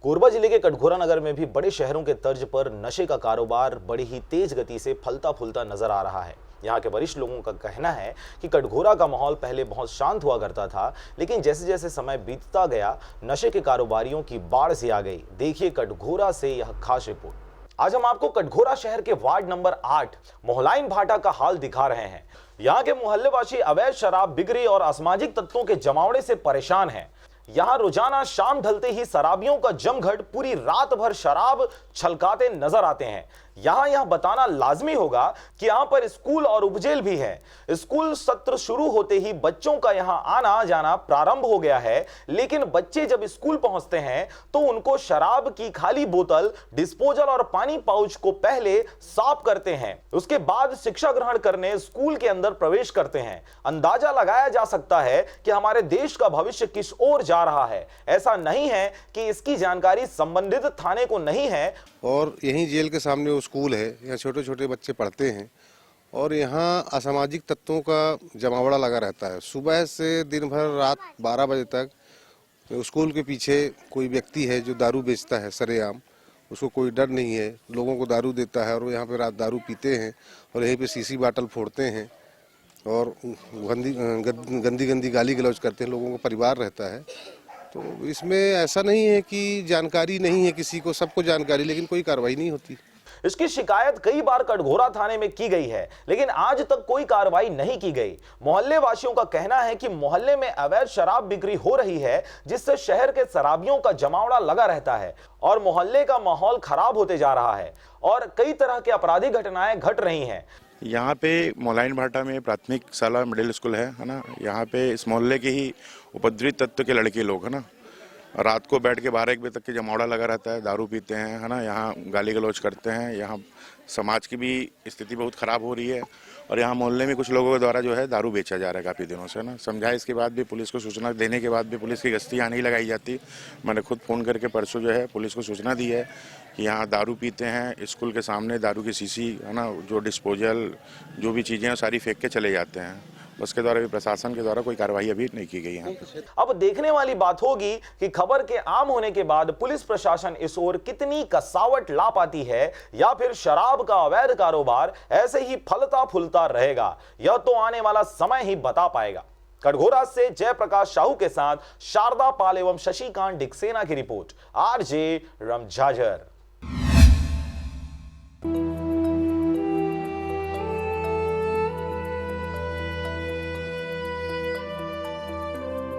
कोरबा जिले के कटघोरा नगर में भी बड़े शहरों के तर्ज पर नशे का कारोबार बड़ी ही तेज गति से फलता फूलता नजर आ रहा है। यहाँ के वरिष्ठ लोगों का कहना है कि कटघोरा का माहौल पहले बहुत शांत हुआ करता था, लेकिन जैसे जैसे समय बीतता गया नशे के कारोबारियों की बाढ़ सी आ गई। देखिए कटघोरा से यह खास रिपोर्ट। आज हम आपको कटघोरा शहर के वार्ड नंबर 8 मोहलाइन भाटा का हाल दिखा रहे हैं। यहाँ के मोहल्लेवासी अवैध शराब बिक्री और असामाजिक तत्वों के जमावड़े से परेशान हैं। यहाँ रोजाना शाम ढलते ही शराबियों का जमघट पूरी रात भर शराब छलकाते नजर आते हैं। यहाँ यह बताना लाजमी होगा कि यहाँ पर स्कूल और उपजेल भी है। स्कूल सत्र शुरू होते ही बच्चों का यहाँ आना जाना प्रारंभ हो गया है, लेकिन बच्चे जब स्कूल पहुंचते हैं तो उनको शराब की खाली बोतल, डिस्पोजल और पानी पाउच को पहले साफ करते हैं, उसके बाद शिक्षा ग्रहण करने स्कूल के अंदर प्रवेश करते हैं। अंदाजा लगाया जा सकता है कि हमारे देश का भविष्य किस ओर जा रहा है। ऐसा नहीं है कि इसकी जानकारी संबंधित थाने को नहीं है। और यहीं जेल के सामने वो स्कूल है, यहाँ छोटे छोटे बच्चे पढ़ते हैं और यहाँ असामाजिक तत्वों का जमावड़ा लगा रहता है। सुबह से दिन भर रात 12 बजे तक स्कूल के पीछे कोई व्यक्ति है जो दारू बेचता है सरेआम। उसको कोई डर नहीं है, लोगों को दारू देता है और वो यहाँ पे रात दारू पीते हैं और यहीं पे सीसी बाटल फोड़ते हैं और गंदी गंदी गाली गलौज करते हैं। लोगों का परिवार रहता है, तो इसमें ऐसा नहीं है कि जानकारी नहीं है किसी को, सबको जानकारी, लेकिन कोई कार्रवाई नहीं होती। इसकी शिकायत कई बार कटघोरा थाने में की गई है, लेकिन आज तक कोई कार्रवाई नहीं की गई। मोहल्ले वासियों का कहना है कि मोहल्ले में अवैध शराब बिक्री हो रही है, जिससे शहर के शराबियों का जमावड़ा लगा रहता है और मोहल्ले का माहौल खराब होते जा रहा है और कई तरह की आपराधिक घटनाएं घट रही हैं। यहाँ पे मोहलाइन भाटा में प्राथमिक शाला मिडिल स्कूल है ना। यहाँ पे इस मोहल्ले के ही उपद्रवित तत्व के लड़के लोग है ना, रात को बैठ के 12-1 बजे तक के जमावड़ा लगा रहता है, दारू पीते हैं है ना, यहाँ गाली गलौज करते हैं। यहाँ समाज की भी स्थिति बहुत ख़राब हो रही है और यहाँ मोहल्ले में कुछ लोगों के द्वारा जो है दारू बेचा जा रहा है काफ़ी दिनों से ना। समझाए इसके बाद भी, पुलिस को सूचना देने के बाद भी पुलिस की गश्ती यहाँ नहीं लगाई जाती। मैंने खुद फ़ोन करके परसों जो है पुलिस को सूचना दी है कि यहाँ दारू पीते हैं, स्कूल के सामने दारू की शीशी है ना, जो डिस्पोजल जो भी चीज़ें हैं सारी फेंक के चले जाते हैं। उसके द्वारा भी प्रशासन के द्वारा कोई कार्रवाई अभी नहीं की गई है। अब देखने वाली बात होगी कि खबर के आम होने के बाद पुलिस प्रशासन इस ओर कितनी कसावट ला पाती है, या फिर शराब का अवैध कारोबार ऐसे ही फलता फूलता रहेगा। यह तो आने वाला समय ही बता पाएगा। कटघोरा से जयप्रकाश साहू के साथ शारदा पाल एवं शशिकांत डिक्सेना की रिपोर्ट, आरजे रमझाझर।